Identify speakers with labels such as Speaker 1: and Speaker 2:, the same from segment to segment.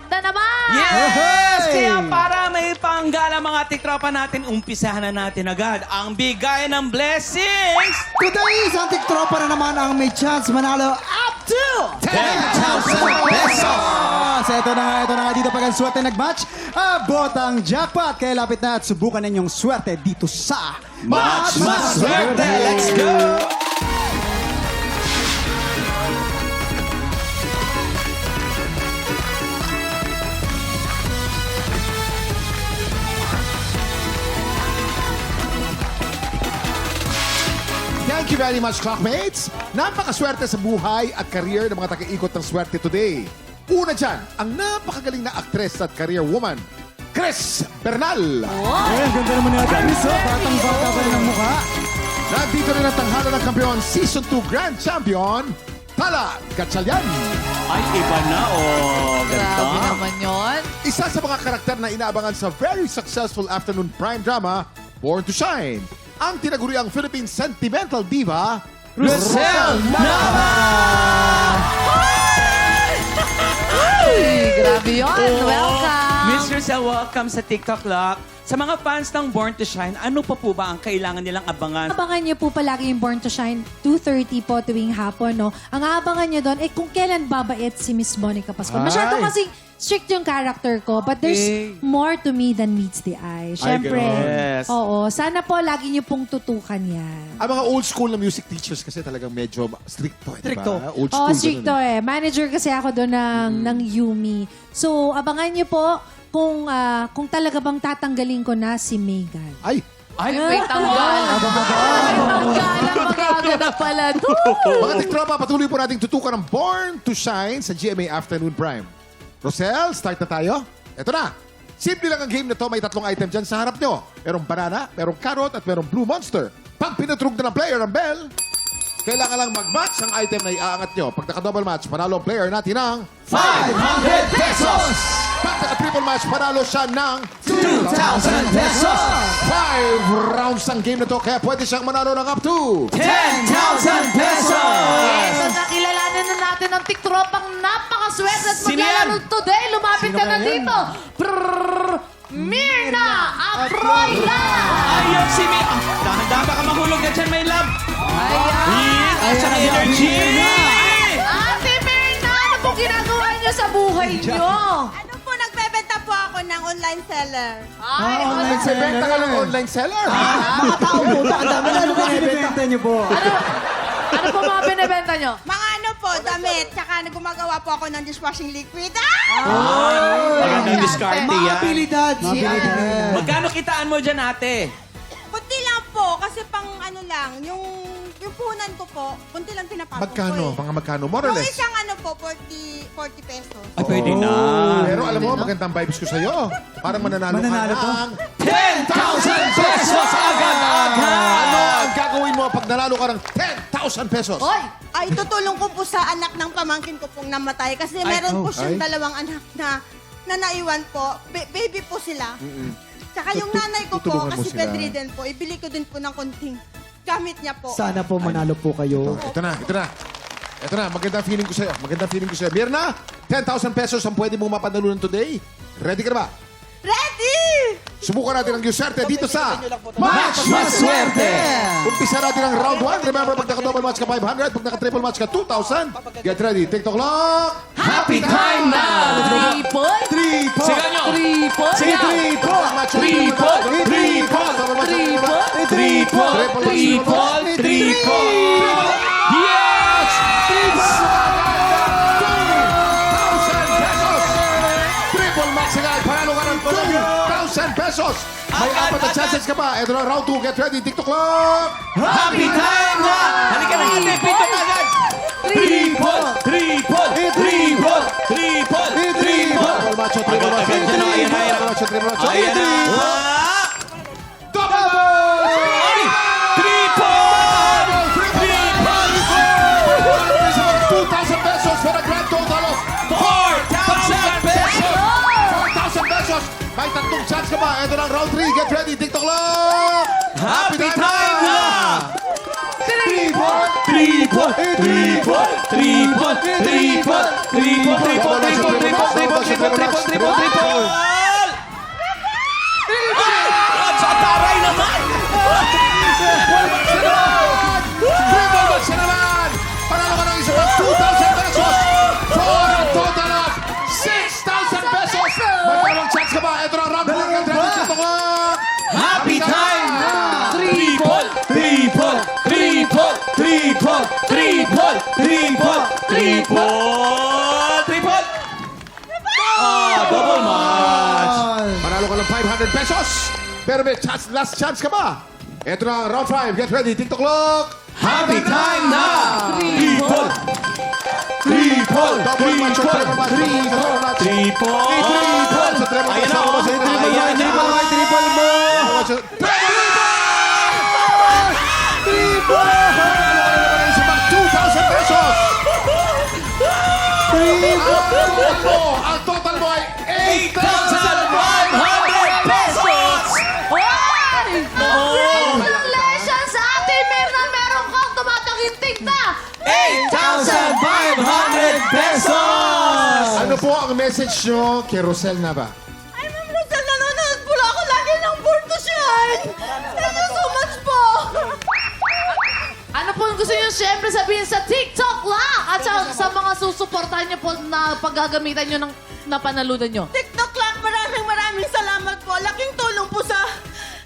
Speaker 1: na naman!
Speaker 2: Yes! Kaya para may panggala mga tiktropa natin, umpisahan na natin agad ang bigay ng blessings!
Speaker 3: Today, isang tiktropa na naman ang may chance manalo up to
Speaker 2: 10,000 pesos!
Speaker 3: Ito na nga dito pag ang swerte nag-match. Abot ang jackpot. Kaya lapit na at subukan ninyong swerte dito sa
Speaker 2: Match Swerte! Let's go!
Speaker 4: Thank you very much, Clockmates! Napakaswerte sa buhay at career ng mga taga-ikot ng swerte today. Una dyan, ang napakagaling na aktres at career woman, Chris Bernal.
Speaker 3: Ay, ang ganda naman natin. Miso, batang-bata pa rin ang mukha.
Speaker 4: Nandito rin ang tanghala ng kampeon, Season 2 Grand Champion, Tala Gatchalian.
Speaker 2: Ay, iba na, oh.
Speaker 1: Grabe
Speaker 2: Ganda.
Speaker 1: naman yun.
Speaker 4: Isa sa mga karakter na inaabangan sa very successful afternoon prime drama, Born to Shine. Ang tinaguriang Philippine sentimental diva,
Speaker 2: Rosel Nava!
Speaker 1: Ay, grabe yun. Welcome!
Speaker 2: Miss Rosel, welcome sa TikTok Lock. Sa mga fans ng Born to Shine, ano pa po ba ang kailangan nilang abangan?
Speaker 5: Abangan niyo po palagi yung Born to Shine, 2:30 po tuwing hapon, no? Ang aabangan niyo doon, kung kailan babait si Miss Monica Pascual. Masyado
Speaker 4: Ay.
Speaker 5: kasing strict yung character ko, but there's more to me than meets the eye. Siyempre,
Speaker 2: Yes.
Speaker 5: oo. Sana po lagi niyo pong tutukan yan.
Speaker 4: Ang mga old school na music teachers kasi talagang medyo stricto.
Speaker 3: Stricto.
Speaker 4: Diba? Old
Speaker 5: Oo,
Speaker 4: school.
Speaker 5: stricto
Speaker 4: ganun
Speaker 5: Manager kasi ako doon ng Yumi. So, abangan niyo po kung talaga bang tatanggalin ko na si Megan.
Speaker 4: Ay,
Speaker 2: Ay,
Speaker 1: May tanggal. May tanggalan. Magaganap pala to.
Speaker 4: mga tiktropa, patuloy po nating tutukan ng Born to Shine sa GMA Afternoon Prime. Rosel, start na tayo. Ito na. Simple lang ang game na to. May tatlong item dyan sa harap nyo. Merong banana, merong carrot, at merong blue monster. Pag pinatrug na ng player ang bell, kailangan lang mag-match ang item na iaangat nyo. Pag naka-double match, panalo ang player natin ng
Speaker 2: 500 pesos!
Speaker 4: Pag naka-triple match, panalo siya ng
Speaker 2: 2,000 pesos!
Speaker 4: 5 rounds ang game na to, kaya pwede siyang manalo ng up to
Speaker 2: 10,000 pesos!
Speaker 1: Yes, at nakilalanin na natin ang tiktropang napakaswerte at
Speaker 2: Sino yan?
Speaker 1: maglalaro today. Lumapit ka na
Speaker 3: kaya yan?
Speaker 1: dito. Mirna Afroila!
Speaker 2: Ayun si Mi... Dahan-dahan baka mahulog na dyan, my love!
Speaker 1: Ayan!
Speaker 2: Asa na energy!
Speaker 1: Ate Mirna, ano po ginagawa niyo sa buhay niyo?
Speaker 6: Ano po, nagbebenta po ako ng online seller.
Speaker 1: Ay,
Speaker 4: Nagsibenta ka ng online seller.
Speaker 3: Mga tao po, ang dami na ano binibenta niyo po.
Speaker 1: ano po mga binibenta niyo?
Speaker 6: Mga ano po, damit, tsaka gumagawa po ako ng dishwashing liquid.
Speaker 2: Magandang diskarte
Speaker 3: Mga
Speaker 2: yan.
Speaker 3: abilidad.
Speaker 2: Magkano kitaan mo dyan, ate?
Speaker 6: Kunti lang po, kasi pang ano lang, yung puhunan ko po, kunti lang pinapasok
Speaker 4: Magkano?
Speaker 6: ko
Speaker 4: Mga magkano? More or
Speaker 6: Yung
Speaker 4: less.
Speaker 6: isang ano po, 40 pesos.
Speaker 2: Ay, pwede na.
Speaker 4: Pero alam mo, magandang vibes ko sa'yo. Parang mananalo
Speaker 3: Mananalo
Speaker 4: ka
Speaker 3: to?
Speaker 4: ng
Speaker 2: 10,000 pesos agad-agad!
Speaker 4: Ano ang gagawin mo pag nanalo ka ng 10,000 pesos?
Speaker 6: Oy! Ay, tutulong ko po sa anak ng pamangkin ko pong namatay. Kasi meron po siyang
Speaker 4: Ay.
Speaker 6: dalawang anak na naiwan po. Baby po sila. Tsaka yung nanay ko po,
Speaker 4: Tutulungan mo
Speaker 6: kasi
Speaker 4: sila.
Speaker 6: bedridden po, ibili ko din po ng konting gamit niya po.
Speaker 3: Sana po manalo po kayo.
Speaker 4: Ito na, ito na. Ito na, magandang feeling ko sa'yo. Magandang feeling ko sa'yo. Mirna, 10,000 pesos ang pwede mong mapanalunan today. Ready ka na ba?
Speaker 6: Ready!
Speaker 4: Subukan natin ang Yuserte dito sa
Speaker 2: Match Maswerte!
Speaker 4: Umpisa natin ang round 1. Remember, pag naka-double match ka 500, pag naka-triple match ka 2,000. Get ready. TikTok lock.
Speaker 2: Happy time na!
Speaker 1: Triple?
Speaker 4: Triple.
Speaker 2: Sigaw nyo!
Speaker 1: Triple?
Speaker 4: Triple.
Speaker 2: Triple! Triple! Triple! Triple! Triple! Yes!
Speaker 4: 2,000 pesos! Triple max sila. Panalo ka ng 2,000 pesos. May
Speaker 2: Agad,
Speaker 4: apat na
Speaker 2: agad.
Speaker 4: chances ka pa. Ito na round 2. Get ready. TikTok lock.
Speaker 2: Happy time na! Halika na ate, pito na agad! Triple! Triple! Triple! Triple! Triple!
Speaker 4: Triple macho. Triple macho.
Speaker 2: Agad, agad, ayan, ayan.
Speaker 4: Triple macho. Triple macho.
Speaker 2: Ayan na!
Speaker 4: Double!
Speaker 2: Ay! Triple! Triple!
Speaker 4: 2,000 pesos for a grand total of
Speaker 2: 4,000 pesos!
Speaker 4: 4,000 pesos. May tatlong chance ka ba? Ito na ang round 3. Get ready. TikTok lock.
Speaker 2: Happy time na!
Speaker 4: Triple.
Speaker 2: Triple! Triple! Triple! Triple! Triple! Triple! Triple! Triple! Triple! Triple! Triple! Tripod! Tripod! Double match!
Speaker 4: Manalo ka ng 500 pesos. Pero may last chance ka ba? Ito na, round 5. Get ready. TikTok clock.
Speaker 2: Happy time na! Tripod! Tripod!
Speaker 4: Double match or treble match? Double match.
Speaker 2: Tripod!
Speaker 4: Tripod! Sa treble match.
Speaker 2: Ayan na, oh. Ayan na.
Speaker 3: Triple mo!
Speaker 4: Tripod! Manalo ka na naman ng isang 2,000 pesos. Ang total mo ay
Speaker 2: 8,500 pesos!
Speaker 1: Congratulations sa Ate Mirna! Meron kang tumataginting na
Speaker 2: 8,500 pesos!
Speaker 4: Ano po ang message nyo kay Rosel Nava?
Speaker 6: Ay, Ma'am Rosel, nanonood po ako lagi ng Born to Shine. Thank you so much po.
Speaker 1: Ano po ang gusto niyo siyempre sabihin sa TikTok lang? At sa mga susuportahan niyo po na paggagamitan niyo ng napanalunan niyo?
Speaker 6: TikTok lang, maraming salamat po. Laking tulong po sa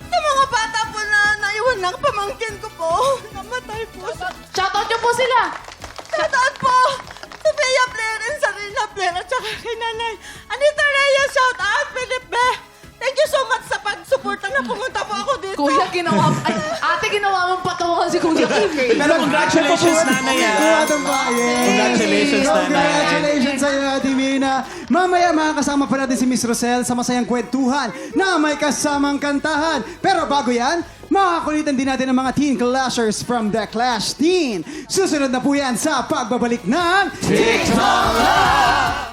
Speaker 6: mga bata po na naiwan ng pamangkin ko po. Namatay po.
Speaker 1: Shoutout niyo po sila!
Speaker 6: Shoutout po sa Bea Blair and Sarina Blair at saka kay Nanay Anita Reyes. Shoutout, Philip Be. Thank you so much sa pag-suporta na pumunta po ako dito.
Speaker 1: Kuya, ginawa... Ay, ate, ginawa mong patawakan si Kuya Kim.
Speaker 2: Pero congratulations, nanay. Congratulations, nanay.
Speaker 3: Congratulations sa iyo, Ate Mirna. Mamaya makakasama pa natin si Miss Rosel sa masayang kwentuhan na may kasamang kantahan. Pero bago yan, makakulitan din natin ang mga teen clashers from the Clash Teen. Susunod na po yan sa pagbabalik ng TikTok!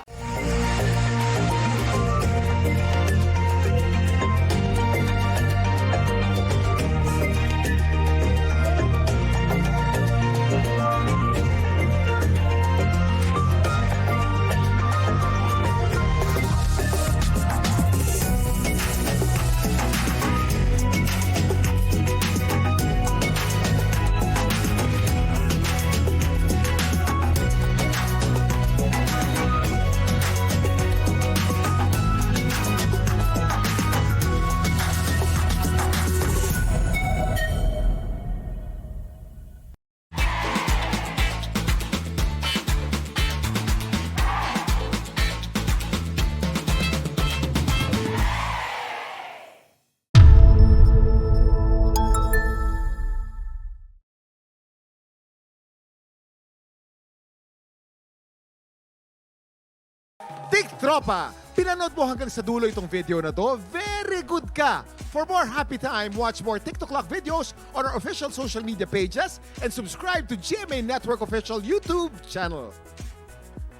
Speaker 4: TikTropa! Pinanood mo hanggang sa dulo itong video na to? Very good ka! For more happy time, watch more TikTok Clock videos on our official social media pages and subscribe to GMA Network official YouTube channel.